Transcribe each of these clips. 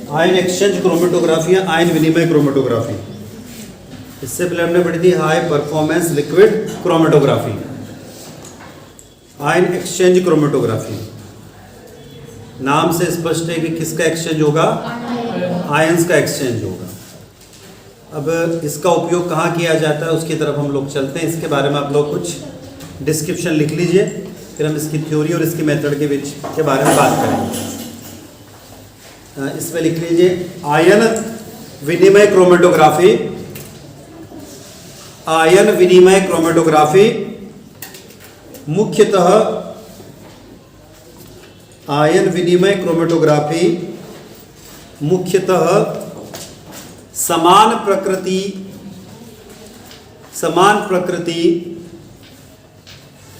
Ion exchange chromatography या ion विनिमय chromatography. इससे पहले हमने पढ़ी थी high performance liquid chromatography. Ion exchange chromatography नाम से स्पष्ट है कि किसका एक्सचेंज होगा, आयंस का एक्सचेंज होगा। अब इसका उपयोग कहाँ किया जाता है उसकी तरफ हम लोग चलते हैं। इसके बारे में आप लोग कुछ डिस्क्रिप्शन लिख लीजिए, फिर हम इसकी थ्योरी और इसकी मेथड के बारे में बात करेंगे। इसमें लिख लीजिए आयन विनिमय क्रोमेटोग्राफी। आयन विनिमय क्रोमेटोग्राफी मुख्यतः आयन विनिमय क्रोमेटोग्राफी मुख्यतः समान प्रकृति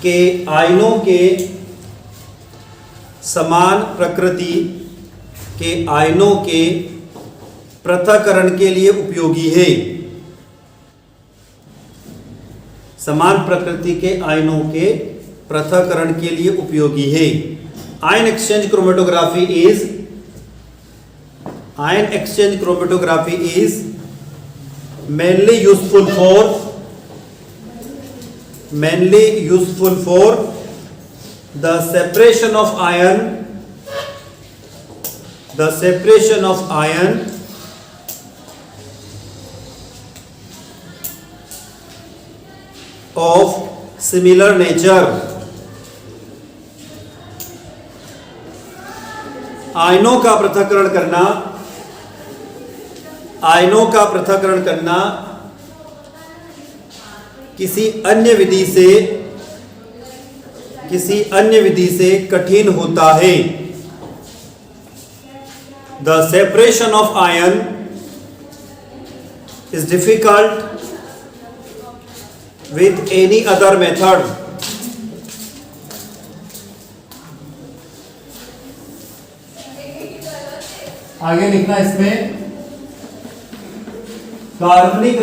के आयनों के समान प्रकृति के आयनों के पृथक्करण के लिए उपयोगी है। समान प्रकृति के आयनों के पृथक्करण के लिए उपयोगी है। Ion exchange chromatography is mainly useful for the separation of ion of similar nature। आयनों का पृथक्करण करना किसी अन्य विधि से कठिन होता है। The separation of ion is difficult with any other method। आगे लिखना इसमें कार्बनिक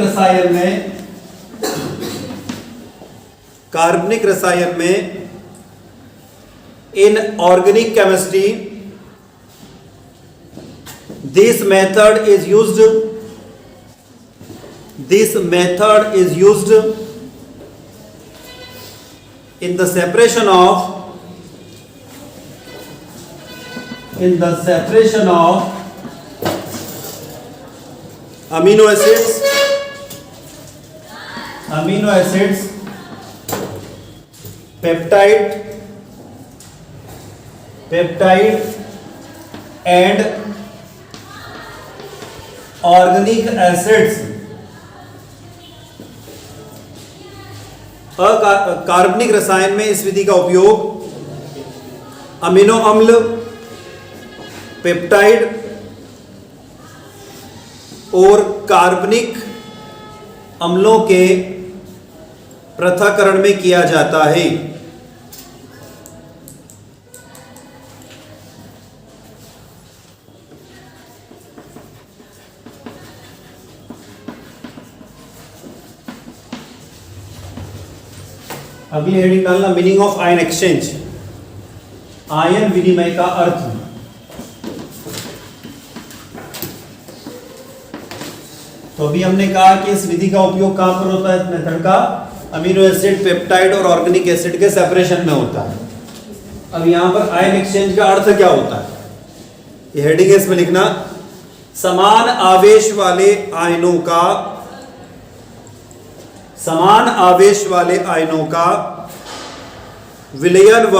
रसायन में in organic chemistry this method is used in the separation of amino acids, peptide and organic acids। कार्बनिक रसायन में इस विधि का उपयोग अमीनो अम्ल, पेप्टाइड और कार्बनिक अम्लों के पृथक्करण में किया जाता है। अगली हेडिंग डालना meaning of ion exchange. Ion विनिमय का अर्थ। तो अभी हमने कहा कि इस विधि का उपयोग कहां पर होता है, इस मेथड का अमीनो एसिड, पेप्टाइड और ऑर्गेनिक एसिड के सेपरेशन में होता है। अब यहां पर आयन एक्सचेंज का अर्थ क्या होता है, ये हेडिंग है, इसमें लिखना समान आवेश वाले आयनों का विलयन व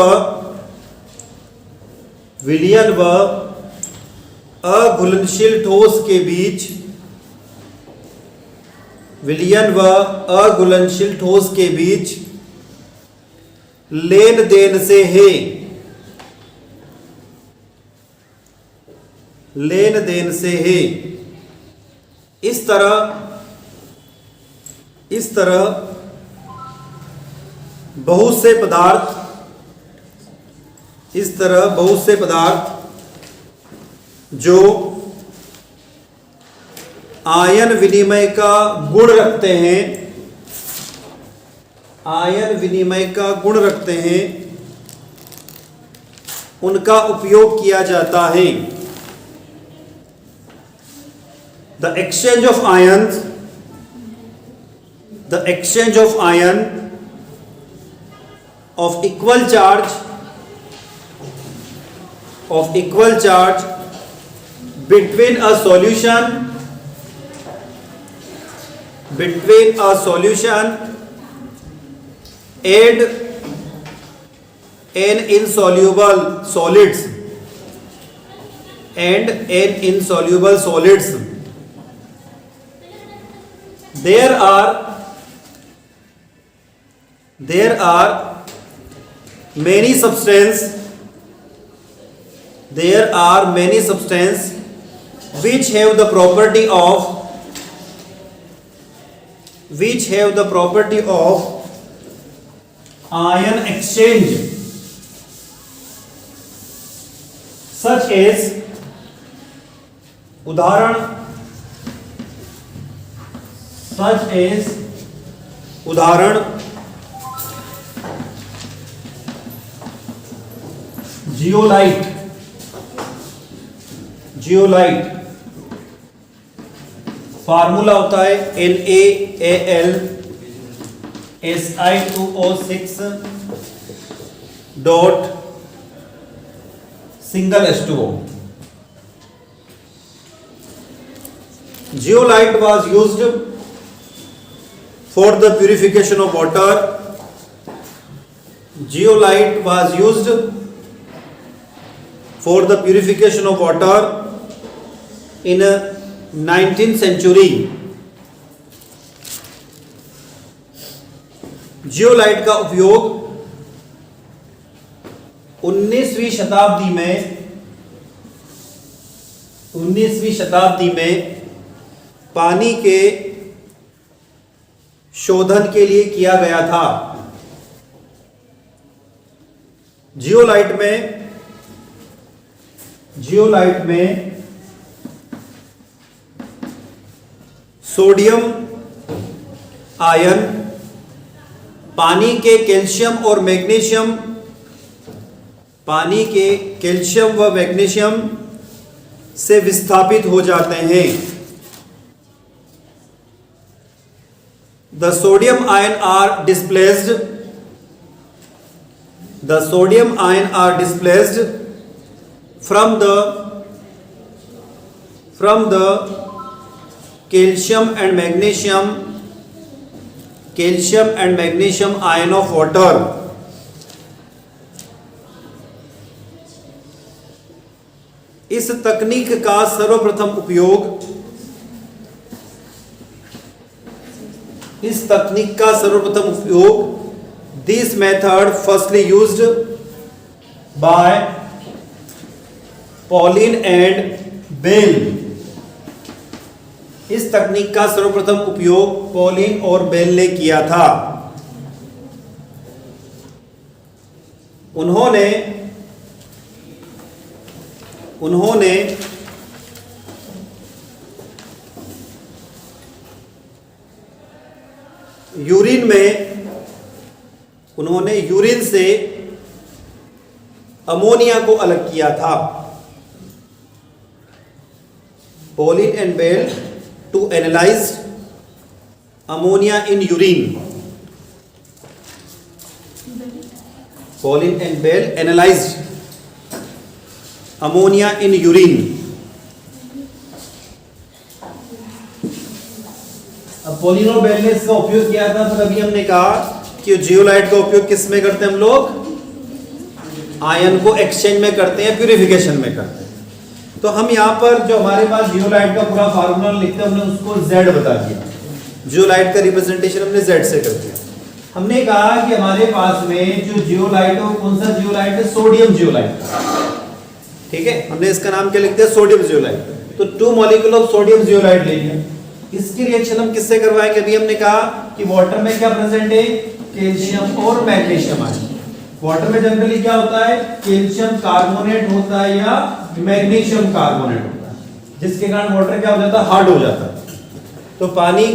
अघुलनशील ठोस के बीच लेन देन से है। इस तरह बहुत से पदार्थ जो आयन विनिमय का गुण रखते हैं उनका उपयोग किया जाता है। the exchange of ions, the exchange of ion of equal charge between a solution and an insoluble solids there are many substances which have the property of ion exchange, such as उदाहरण zeolite formula होता है NaAlSi2O6 dot single H2O. Zeolite was used for the purification of water. Zeolite was used for the purification of water in 19th century. Zeolite का उपयोग 19वीं शताब्दी में पानी के शोधन के लिए किया गया था. जियोलाइट में सोडियम आयन पानी के कैल्शियम व मैग्नीशियम से विस्थापित हो जाते हैं. The sodium ion are displaced from the calcium and magnesium ion of water. इस तकनीक का सर्वप्रथम उपयोग this method firstly used by Pauling and Bell. इस तकनीक का सर्वप्रथम उपयोग पॉलिन और बेल ने किया था. उन्होंने यूरिन से अमोनिया को अलग किया था. Pauling and Bell to analyze ammonia in urine. Pauling and Bell analyzed ammonia in urine. अब पॉलिन और बेल ने इसका उपयोग किया था. तो अभी हमने कहा कि जियोलाइट का उपयोग किस में करते हैं हम लोग? आयन को एक्सचेंज में करते हैं, प्यूरिफिकेशन में करते हैं. तो हम यहाँ पर जो हमारे पास जियोलाइट का पूरा फार्मूला लिखते हैं, हमने उसको Z बता दिया. जियोलाइट का रिप्रेजेंटेशन हमने Z से कर दिया. हमने कहा कि हमारे पास में जो जियोलाइट है वो कौन सा जियोलाइट है? Sodium zeolite. ठीक है, हमने इसका नाम क्या लिख दिया? Sodium zeolite. तो 2 मॉलिक्यूल ऑफ सोडियम जियोलाइट ले लिया. इसकी रिएक्शन हम किससे करवाएंगे? अभी हमने कहा कि वाटर में क्या प्रेजेंट है? कैल्शियम और मैग्नीशियम आयन. वाटर में जनरली क्या होता है? कैल्शियम कार्बोनेट होता है या मैग्नीशियम कार्बोनेट होता है, जिसके कारण वाटर क्या हो जाता है? हार्ड हो जाता है. तो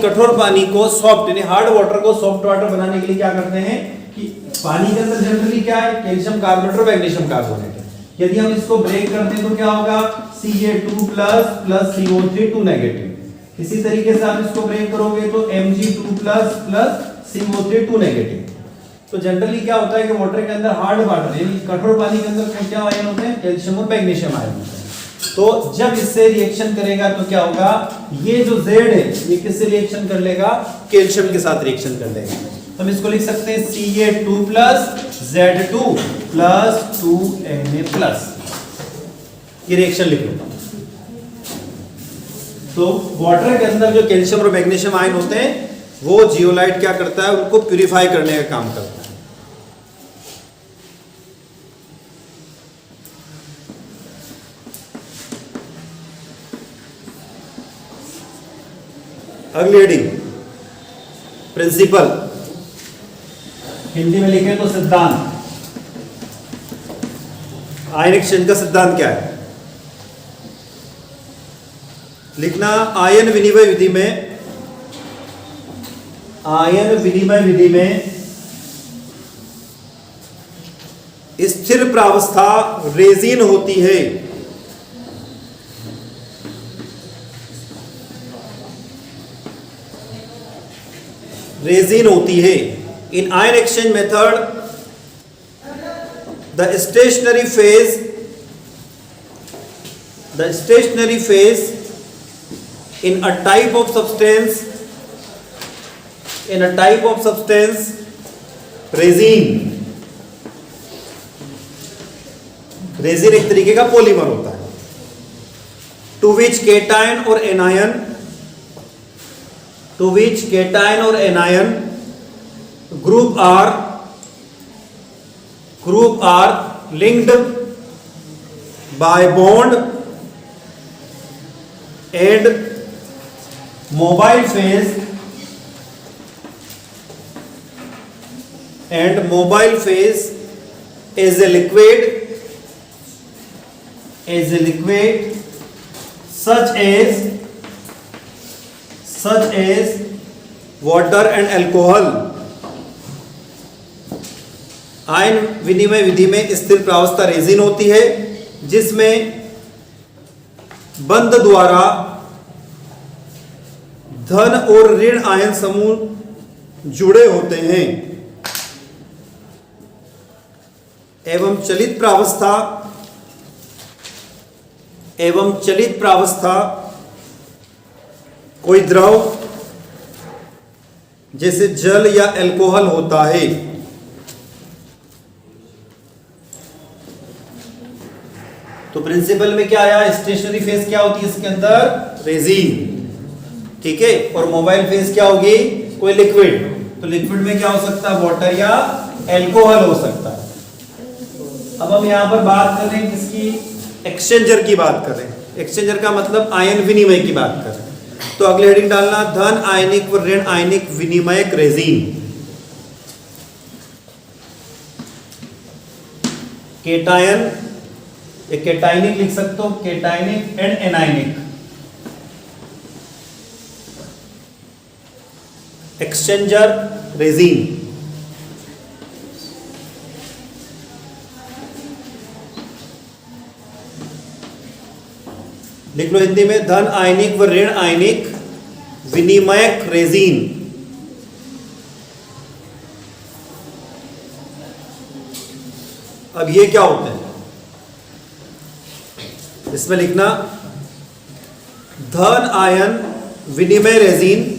कठोर पानी को सॉफ्ट यानी हार्ड वाटर को सॉफ्ट वाटर बनाने के लिए क्या करते हैं कि पानी के अंदर जनरली क्या है? कैल्शियम कार्बोनेट और मैग्नीशियम कार्बोनेट है. यदि हम इसको ब्रेक करते हैं तो क्या होगा? Ca2+ + CO3 2 negative. इसी तरीके से आप इसको ब्रेक करोगे तो Mg2 plus plus CO3 negative. तो जनरली क्या होता है कि वाटर के अंदर हार्ड वाटर यानी कठोर पानी के अंदर क्या आयन होते हैं, कैल्शियम और मैग्नीशियम आयन होते हैं। तो जब इससे रिएक्शन करेगा तो क्या होगा, ये जो Z है ये किससे रिएक्शन कर लेगा, कैल्शियम के साथ रिएक्शन कर लेगा। तो हम इसको लिख सकते हैं Ca2 plus Z2 plus 2Na plus, ये रिएक्शन लिख लो। तो वाटर के अंदर जो कैल्शियम और मैग्नीशियम आयन होते हैं वो जियोलाइट क्या करता है, उनको प्यूरिफाई करने का काम करता है। अगली हेडिंग प्रिंसिपल, हिंदी में लिखे तो सिद्धांत। आयन एक्सचेंज का सिद्धांत क्या है, लिखना आयन विनिमय विधि में, आयन विनिमय विधि में स्थिर प्रावस्था रेजिन होती है। रेजिन होती है। In ion exchange method the stationary phase in a type of substance resin एक तरीके का पॉलीमर होता है। टू विच केटायन और anion group are linked by bond and mobile phase is a liquid such as water and alcohol। Ion विनिमय विधि में स्थिर प्रावस्था resin होती है जिसमें बंध द्वारा धन और ऋण आयन समूह जुड़े होते हैं एवं चलित प्रावस्था कोई द्रव जैसे जल या अल्कोहल होता है। तो प्रिंसिपल में क्या आया, स्टेशनरी फेज क्या होती है इसके अंदर, रेजिन, ठीक है, और मोबाइल फेज क्या होगी, कोई लिक्विड। तो लिक्विड में क्या हो सकता है, वाटर या अल्कोहल हो सकता है। अब हम यहां पर बात कर रहे हैं किसकी, एक्सचेंजर की बात कर रहे हैं। एक्सचेंजर का मतलब आयन विनिमय की बात कर रहे हैं। तो अगले हेडिंग डालना धन आयनिक व ऋण आयनिक विनिमयक रेजिन। केटायन, एक केटाइनिक लिख सकते हो, केटाइनिक एंड एनाइनिक। Exchanger resin. लिख लो हिंदी में धन आयनिक व ऋण आयनिक विनिमयक रेजिन। अब ये क्या होते हैं, इसमें लिखना धन आयन विनिमय रेजिन,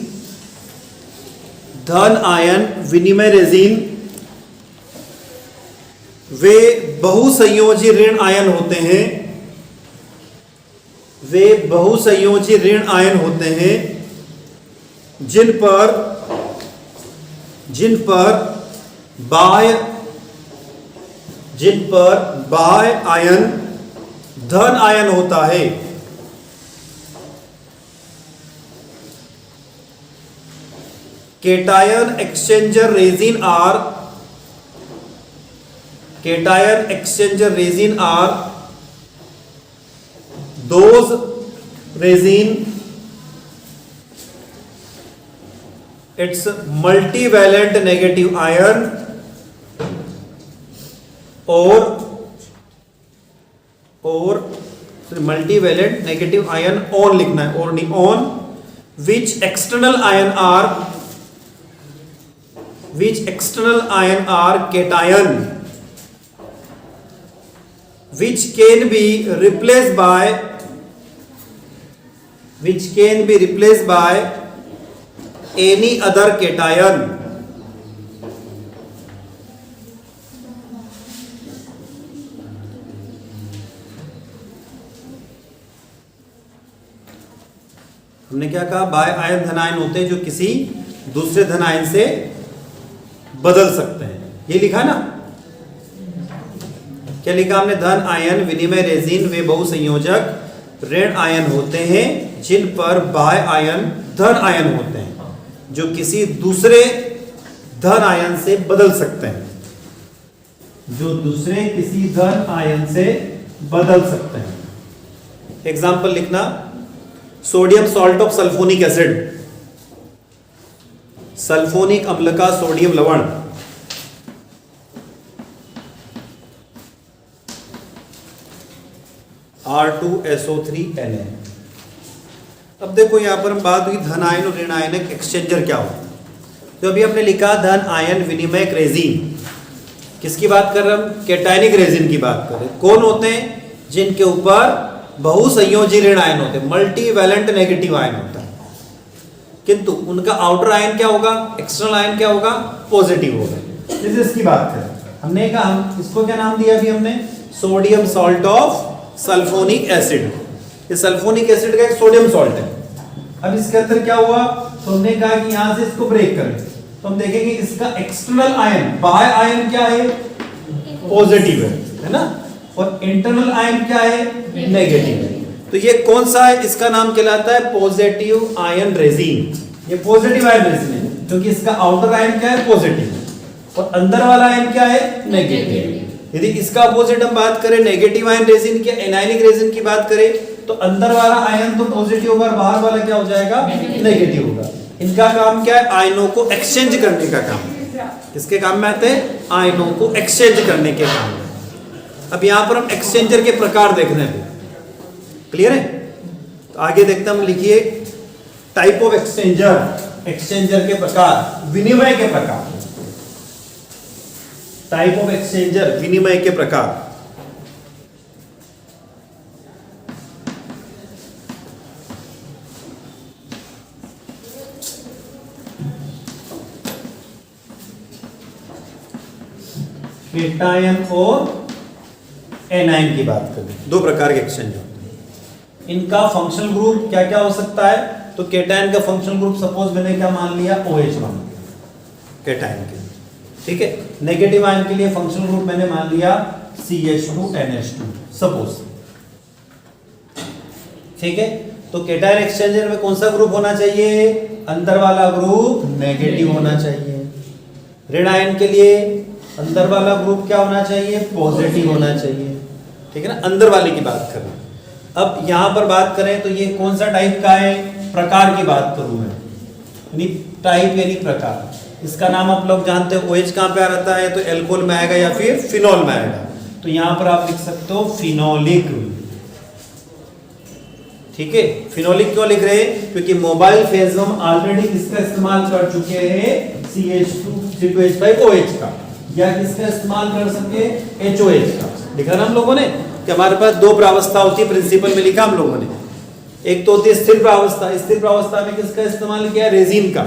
धन आयन विनिमय रेजिन वे बहुसंयोजी ऋण आयन होते हैं, वे बहुसंयोजी ऋण आयन होते हैं जिन पर बाह्य आयन धन आयन होता है। Cation exchanger resin are those resin its multivalent negative ion or multivalent negative ion on लिखना है, और नहीं on which external ion are cation which can be replaced by any other cation. हमने क्या कहा, बाय आयन धन ion होते हैं जो किसी दूसरे धन आयन से बदल सकते हैं, ये लिखा ना, क्या लिखा हमने, धन आयन विनिमय रेजिन वे बहुसंयोजक ऋण आयन होते हैं जिन पर बाय आयन धन आयन होते हैं जो किसी दूसरे धन आयन से बदल सकते हैं, जो दूसरे किसी धन आयन से बदल सकते हैं। एग्जाम्पल लिखना, sodium salt of sulphonic acid, sulphonic अम्ल का सोडियम लवण, R2SO3Na। अब देखो यहां पर हम बात हुई धन आयन और ऋण आयन एक्सचेंजर क्या होता है। तो अभी हमने लिखा धन आयन विनिमयक रेजिन, किसकी बात कर रहे हैं हम, कैटायनिक रेजिन की बात कर रहे हैं। कौन होते हैं, जिनके ऊपर बहुसंयोजी ऋण आयन होते हैं, मल्टीवैलेंट नेगेटिव आयन होता है, किंतु उनका आउटर आयन क्या होगा, एक्सटर्नल आयन क्या होगा, पॉजिटिव होगा। जैसे इसकी बात करें, हमने कहा हम इसको क्या नाम दिया, अभी हमने sodium salt of sulphonic acid, ये सल्फोनिक एसिड का एक सोडियम सॉल्ट है। अब इसके अंदर क्या हुआ, तो हमने कहा कि यहां से इसको ब्रेक करें तो हम देखेंगे इसका एक्सटर्नल आयन, बाह्य आयन क्या है, पॉजिटिव है ना, और इंटरनल आयन क्या है, नेगेटिव है। तो ये कौन सा है, इसका नाम कहलाता है पॉजिटिव आयन रेजिन। ये पॉजिटिव आयन रेजिन है क्योंकि इसका आउटर आयन क्या है, पॉजिटिव, और अंदर वाला आयन क्या है, नेगेटिव। यदि इसका अपोजिट हम बात करें, नेगेटिव आयन रेजिन की, एनायनिक रेजिन की बात करें, तो अंदर वाला आयन तो पॉजिटिव होगा, बाहर वाला क्या हो जाएगा, नेगेटिव होगा। इनका काम क्या है, आयनों को एक्सचेंज करने का काम। किसके काम में आते हैं, आयनों को एक्सचेंज करने के काम में। अब यहां पर हम एक्सचेंजर के प्रकार देख रहे हैं, क्लियर है। तो आगे देखते हम, लिखिए टाइप ऑफ एक्सचेंजर, एक्सचेंजर के प्रकार, विनिमय के प्रकार, टाइप ऑफ एक्सचेंजर, विनिमय के प्रकार। केटायन और एनायन की बात करें, दो प्रकार के एक्सचेंज होते हैं। इनका फंक्शनल ग्रुप क्या क्या हो सकता है, तो केटायन का फंक्शनल ग्रुप सपोज मैंने क्या मान लिया, OH मान लिया केटायन के, ठीक है। नेगेटिव आयन के लिए फंक्शनल ग्रुप मैंने मान लिया CH2NH2 सपोज, ठीक है। तो केटायन एक्सचेंजर में कौन सा ग्रुप होना चाहिए, अंदर वाला ग्रुप नेगेटिव होना चाहिए। ऋण आयन के लिए अंदर वाला ग्रुप क्या होना चाहिए, पॉजिटिव होना चाहिए, ठीक है ना, अंदर वाले की बात करें। अब यहां पर बात करें तो ये कौन सा टाइप का है, प्रकार की बात करूं मैं, यानी टाइप यानी प्रकार। इसका नाम आप लोग जानते हो, OH कहां पे आ रहता है, तो एल्कोहल में आएगा या फिर फिनॉल में आएगा। तो यहां पर आप लिख सकते हो फिनोलिक, ठीक है। फिनोलिक क्यों लिख रहे हैं, क्योंकि मोबाइल फेज में हम ऑलरेडी इसका इस्तेमाल कर चुके हैं CH2C2H5OH का, या किसका इस्तेमाल कर सके, HOH का। लिखा ना हम लोगों ने कि हमारे पास दो प्रावस्था होती है, प्रिंसिपल में लिखा हम लोगों ने, एक तो होती है स्थिर प्रावस्था, स्थिर प्रावस्था में किसका इस्तेमाल किया, रेजिन का,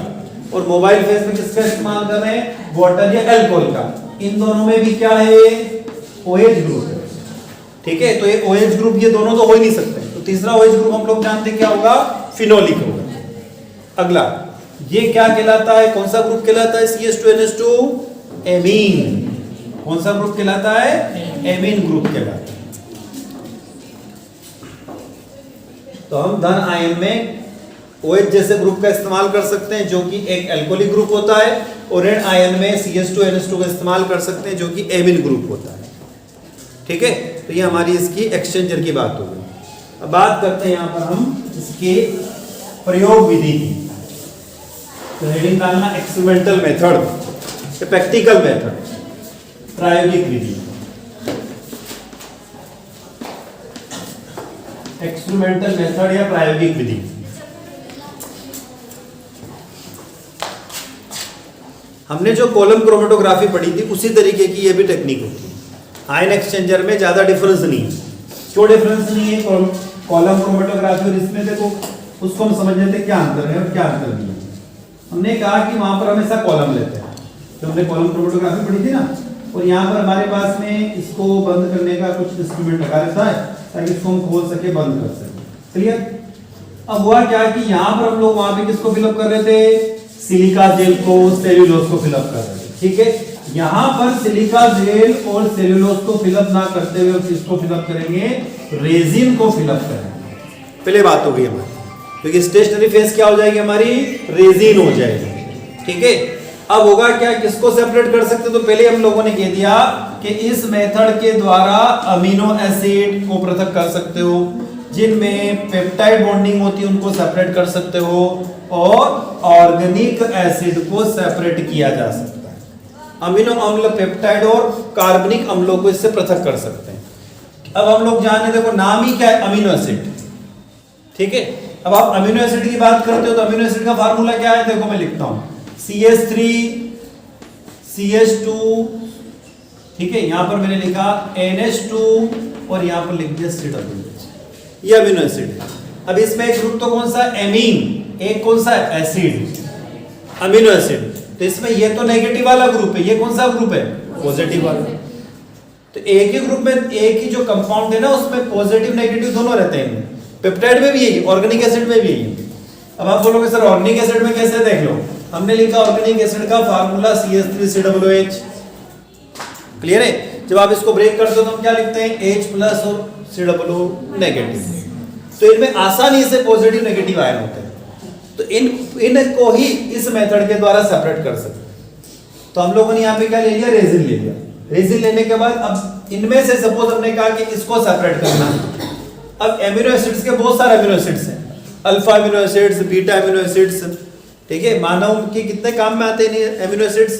और मोबाइल फेज में किसका इस्तेमाल कर रहे हैं, वाटर या अल्कोहल का। इन दोनों में भी क्या है, OH ग्रुप है, ठीक है। तो ये OH ग्रुप, ये दोनों तो हो ही नहीं सकते, तो तीसरा OH ग्रुप हम लोग जानते हैं क्या होगा, फिनोलिक होगा। अगला ये क्या कहलाता है, कौन सा ग्रुप कहलाता है, CH2NH2 एमीन। कौन सा ग्रुप कहलाता है, एमीन ग्रुप कहलाता है। तो हम धन आयन में OH जैसे ग्रुप का इस्तेमाल कर सकते हैं जो कि एक एल्कोहलिक ग्रुप होता है, और ऋण आयन में CH2NH2 का इस्तेमाल कर सकते हैं जो कि एमीन ग्रुप होता है, ठीक है। तो ये हमारी इसकी एक्सचेंजर की बात हो गई। अब बात करते हैं यहां पर हम इसके प्रयोग विधि की। तो हेडिंग डालना एक्सपेरिमेंटल मेथड, प्रैक्टिकल मेथड, प्रायोगिक विधि। एक्सपेरिमेंटल मेथड या प्रायोगिक विधि। हमने जो कॉलम क्रोमेटोग्राफी पढ़ी थी उसी तरीके की ये भी टेक्निक होती है। आयन एक्सचेंजर में ज़्यादा डिफरेंस नहीं है। क्यों डिफरेंस नहीं है? कॉलम क्रोमेटोग्राफी और इसमें देखो, उसको हम समझ लेते क्या अंतर है और क्या अंतर नहीं है। हमने कहा कि वहां पर हमेशा कॉलम लेते हैं, तो हमने कॉलम क्रोमेटोग्राफी पढ़ी थी ना, और यहाँ पर हमारे पास में इसको बंद करने का कुछ इंस्ट्रूमेंट लगा रहता है ताकि इसको हम खोल सके, बंद कर सके। क्लियर? अब हुआ क्या कि यहाँ पर हम लोग वहां पे किसको फिलअप कर रहे थे? सिलिका जेल को, सेल्यूलोज को फिलअप कर रहे थे। ठीक है, यहाँ पर सिलिका जेल और सेल्यूलोज को फिलअप ना करते हुए किसको फिलअप करेंगे? रेजिन को फिलअप करेंगे। पहले बात हो गई हमारी, क्योंकि स्टेशनरी फेज क्या हो जाएगी हमारी? रेजिन हो जाएगी। ठीक है, अब होगा क्या, किसको सेपरेट कर सकते? तो पहले हम लोगों ने कह दिया कि इस मेथड के द्वारा अमीनो एसिड को पृथक कर सकते हो, जिनमें पेप्टाइड बॉन्डिंग होती है उनको सेपरेट कर सकते हो, और ऑर्गेनिक एसिड को सेपरेट किया जा सकता है। अमीनो अम्ल, पेप्टाइड और कार्बनिक अम्लों को इससे पृथक कर सकते हैं। अब हम लोग जाने, देखो नाम ही क्या है? Amino acid. ठीक है, अब आप अमीनो एसिड की बात करते हो तो अमीनो एसिड का फार्मूला क्या है? देखो मैं लिखता हूं CH3 CH2, ठीक है, यहां पर मैंने लिखा NH2 और यहां पर लिख दिया COOH। ये अमीनो एसिड है। अब इसमें एक ग्रुप तो कौन सा? एमीन। एक कौन सा? Acid, amino acid. तो इसमें ये तो नेगेटिव वाला ग्रुप है, ये कौन सा ग्रुप है? पॉजिटिव वाला। तो एक ही ग्रुप में एक ही जो कंपाउंड है ना, उसमें पॉजिटिव नेगेटिव दोनों रहते हैं। पेप्टाइड में भी यही, ऑर्गेनिक एसिड में भी यही। अब आप बोलोगे सर ऑर्गेनिक एसिड में कैसे? देख लो, हमने लिखा ऑर्गेनिक एसिड का फार्मूला CH3COOH। क्लियर है? जब आप इसको ब्रेक करते हो तो हम क्या लिखते हैं? H+ और COO नेगेटिव। तो इनमें आसानी से पॉजिटिव नेगेटिव आयन होते हैं, तो इनको ही इस मेथड के द्वारा सेपरेट कर सकते हैं। तो हम लोगों ने यहाँ पे क्या ले लिया? रेजिन ले लिया। रेजिन लेने के बाद अब इनमें से सपोज हमने कहा कि इसको सेपरेट करना है। अब एमिनो एसिड्स के बहुत सारे एमिनो एसिड्स हैं, alpha amino acids, beta amino acids. ठीक है, मानव के कितने काम में आते हैं एमिनो एसिड्स?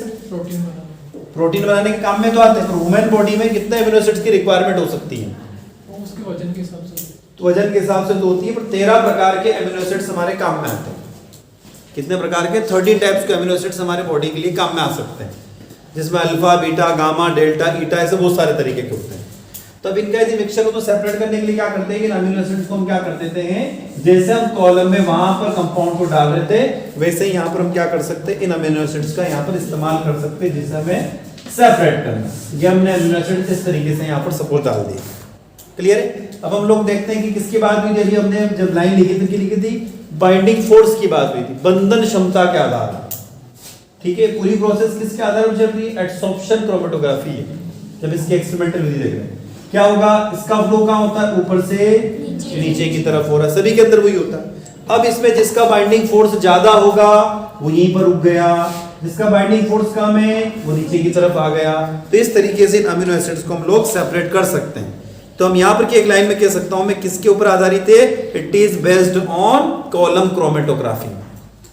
प्रोटीन बनाने के काम में तो आते हैं, पर ह्यूमन बॉडी में कितने एमिनो एसिड्स की रिक्वायरमेंट हो सकती है? उसके वजन के हिसाब से, तो वजन के हिसाब से तो होती है, पर 13 प्रकार के एमिनो एसिड्स हमारे काम में आते हैं। कितने प्रकार के? 13 टाइप्स के एमिनो एसिड्स हमारे बॉडी के लिए काम में आ सकते हैं, जिसमें अल्फा, बीटा, गामा, डेल्टा, ईटा, ऐसे बहुत सारे तरीके के होते हैं। तो अब इनका यदि मिक्सचर को तो सेपरेट करने के लिए क्या करते हैं कि अमीनो एसिड्स को हम क्या कर देते हैं? जैसे हम कॉलम में वहां पर कंपाउंड को डाल रहे थे, वैसे ही यहाँ पर हम क्या कर सकते हैं? इन अमीनो एसिड्स का यहाँ पर इस्तेमाल कर सकते हैं, जिसे हमें सेपरेट करना। ये हमने अमीनो एसिड इस तरीके से यहाँ पर सपोज डाल दिए। क्लियर है? अब हम लोग देखते हैं कि किसकी बात हुई थी। हमने जब लाइन लिखी थी, लिखी थी बाइंडिंग फोर्स की बात हुई थी, बंधन क्षमता के आधार पर। ठीक है, पूरी प्रोसेस किसके आधार पर चल रही है? एडसॉर्प्शन क्रोमेटोग्राफी है। जब इसकी एक्सपेरिमेंटल विधि देख रहे हैं, क्या होगा? इसका फ्लो कहाँ होता है? ऊपर से नीचे की तरफ हो रहा है, सभी के अंदर वही होता है। अब इसमें जिसका बाइंडिंग फोर्स ज्यादा होगा वो यहीं पर रुक गया, जिसका बाइंडिंग फोर्स कम है वो नीचे की तरफ आ गया। तो इस तरीके से इन अमीनो एसिड्स को हम लोग सेपरेट कर सकते हैं। तो हम यहाँ पर की एक लाइन में कह सकता हूं मैं, किसके ऊपर आधारित है? It is based on column chromatography.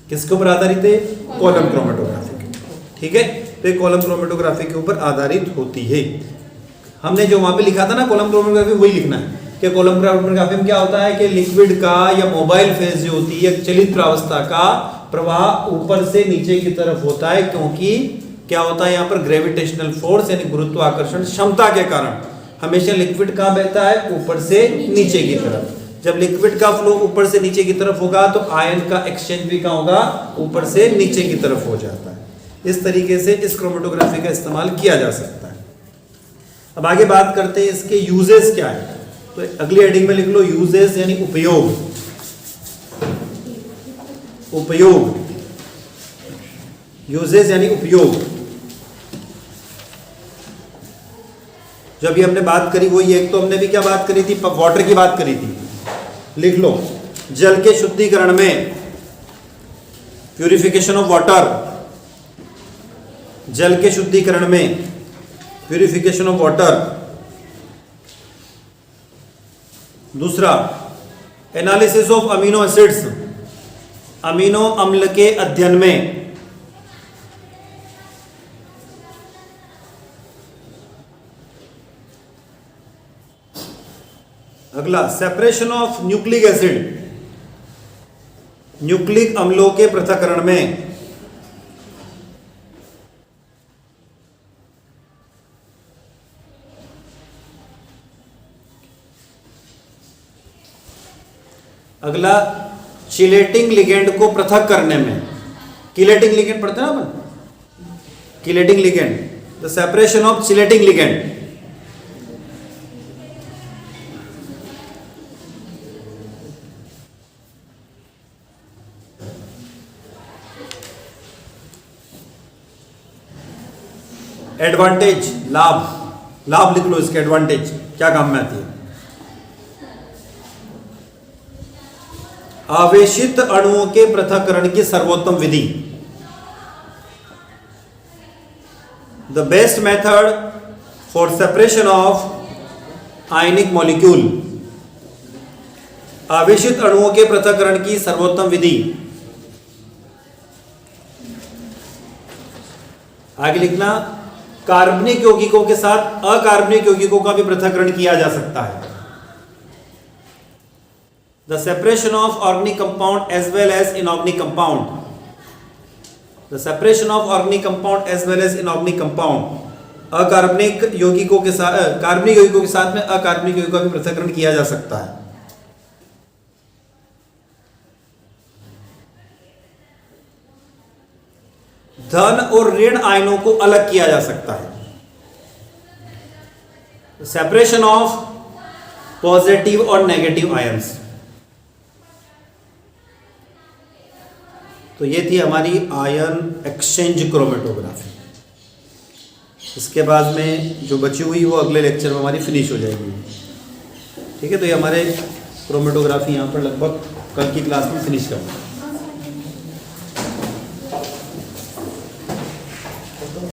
किसके ऊपर आधारित है? Column chromatography. ठीक है, तो ये कॉलम क्रोमेटोग्राफी के ऊपर आधारित होती है। हमने जो वहां पे लिखा था ना कॉलम क्रोमेटोग्राफी, वही लिखना है कि कॉलम क्रोमेटोग्राफी में क्या होता है कि लिक्विड का या मोबाइल फेज जो होती है, चलित प्रावस्था का प्रवाह ऊपर से नीचे की तरफ होता है, क्योंकि क्या होता है यहाँ पर? ग्रेविटेशनल फोर्स यानी गुरुत्वाकर्षण क्षमता के कारण हमेशा लिक्विड कहाँ बहता है? ऊपर से नीचे की तरफ। जब लिक्विड का फ्लो ऊपर से नीचे की तरफ होगा तो आयन का एक्सचेंज भी कहाँ होगा? ऊपर से नीचे की तरफ हो जाता है। इस तरीके से इस क्रोमेटोग्राफी का इस्तेमाल किया जा सकता है। अब आगे बात करते हैं इसके यूजेस क्या है। तो अगली हेडिंग में लिख लो यूजेस यानी उपयोग। उपयोग, यूजेस यानी उपयोग। जो अभी हमने बात करी वही, एक तो हमने भी क्या बात करी थी? वाटर की बात करी थी। लिख लो, जल के शुद्धिकरण में, प्यूरिफिकेशन ऑफ वाटर, जल के शुद्धिकरण में, प्यूरिफिकेशन ऑफ वाटर। दूसरा, analysis of amino acids, amino अम्ल के अध्ययन में। अगला, separation of nucleic acid, nucleic अम्लों के पृथक्करण में। अगला चिलेटिंग लिगेंड को पृथक करने में, किलेटिंग लिगेंड पढ़ते हैं ना अपन, chelating ligand, the separation of chelating ligand. Advantage, लाभ, लाभ लिख लो इसके, एडवांटेज क्या काम में आती है। आवेशित अणुओं के पृथक्करण की सर्वोत्तम विधि, the best method for separation of ionic molecule, आवेशित अणुओं के पृथक्करण की सर्वोत्तम विधि। आगे लिखना, कार्बनिक यौगिकों के साथ अकार्बनिक यौगिकों का भी पृथक्करण किया जा सकता है। The separation of organic compound as well as inorganic compound. The separation of organic compound as well as inorganic compound. अकार्बनिक यौगिकों के साथ, कार्बनिक यौगिकों के साथ में अकार्बनिक यौगिकों का भी पृथक्करण किया जा सकता है। धन और ऋण आयनों को अलग किया जा सकता है। सेपरेशन ऑफ पॉजिटिव और नेगेटिव आयंस। तो ये थी हमारी आयन एक्सचेंज क्रोमेटोग्राफी। इसके बाद में जो बची हुई वो अगले लेक्चर में हमारी फिनिश हो जाएगी। ठीक है, तो ये हमारे क्रोमेटोग्राफी यहाँ पर लगभग कल की क्लास में फिनिश करना है।